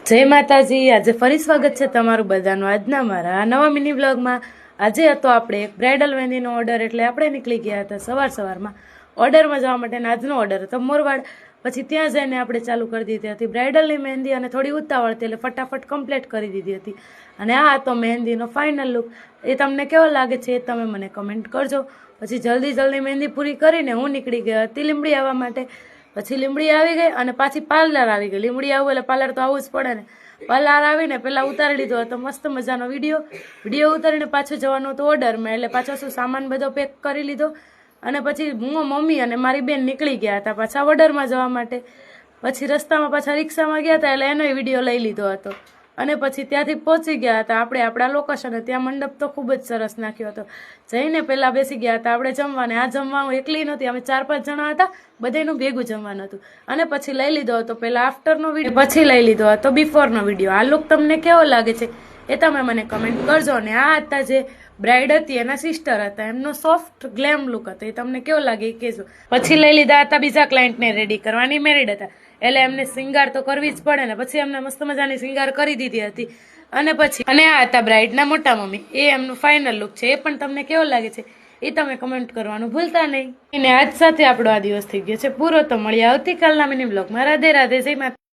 જય માતાજી। આજે ફરી સ્વાગત છે તમારું બધાનું આજના મારા નવા મિની વ્લોગમાં। આજે હતો આપણે એક બ્રાઇડલ મહેંદીનો ઓર્ડર, એટલે આપણે નીકળી ગયા હતા સવારમાં ઓર્ડરમાં જવા માટે। આજનો ઓર્ડર હતો મોરવાડ। પછી ત્યાં જઈને આપણે ચાલુ કરી દીધી હતી બ્રાઇડલની મહેંદી, અને થોડી ઉતાવળ હતી એટલે ફટાફટ કમ્પ્લીટ કરી દીધી હતી। અને આ હતો મહેંદીનો ફાઇનલ લુક। એ તમને કેવો લાગે છે એ તમે મને કમેન્ટ કરજો। પછી જલ્દી મહેંદી પૂરી કરીને હું નીકળી ગઈ હતી લીંબડી આવવા માટે। પછી લીંબડી આવી ગઈ અને પાછી પાર્લર આવી ગઈ। લીંબડી આવું એટલે પાર્લર તો આવવું જ પડે ને। પાર્લર આવીને પહેલા ઉતારી લીધો હતો મસ્ત મજાનો વિડીયો ઉતારીને પાછું જવાનું હતું ઓર્ડરમાં, એટલે પાછો શું સામાન બધો પેક કરી લીધો। અને પછી હું, મમ્મી અને મારી બેન નીકળી ગયા હતા પાછા ઓર્ડરમાં જવા માટે। પછી રસ્તામાં પાછા રિક્ષામાં ગયા હતા એટલે એનો વિડીયો લઈ લીધો હતો। અને પછી ત્યાંથી પહોંચી ગયા હતા આપણે આપણા લોકેશને। ત્યાં મંડપ તો ખૂબ જ સરસ નાખ્યો હતો। જઈને પહેલા બેસી ગયા હતા આપણે જમવાને। આ જમવાનું એકલી નહોતી, અમે 4-5 જણા હતા, બધાનું ભેગું જમવાનું હતું। અને પછી લઈ લીધો હતો પહેલા આફ્ટરનો વિડીયો, પછી લઈ લીધો હતો બિફોરનો વિડીયો। આ લુક તમને કેવો લાગે છે એ તમે મને કમેન્ટ કરજો। અને આ હતા જે બ્રાઇડ હતી એના સિસ્ટર હતા, એમનો સોફ્ટ ગ્લેમ લુક હતો, એ તમને કેવો લાગે એ કહેજો। પછી લઈ લીધા હતા બીજા ક્લાયન્ટને રેડી કરવાની, મેરિડ હતા એટલે એમને સિંગાર તો કરવી જ પડે ને। પછી એમને મસ્ત મજાની સિંગાર કરી દીધી હતી। અને આ હતા બ્રાઇડના મોટા મમ્મી, એ એમનું ફાઇનલ લુક છે। એ પણ તમને કેવો લાગે છે એ તમે કમેન્ટ કરવાનું ભૂલતા નહીં। અને આજ સાથે આપણો આ દિવસ થઈ ગયો છે પૂરો। તો મળીએ આવતીકાલના મિની બ્લોગમાં। રાધે રાધે, જય માતા।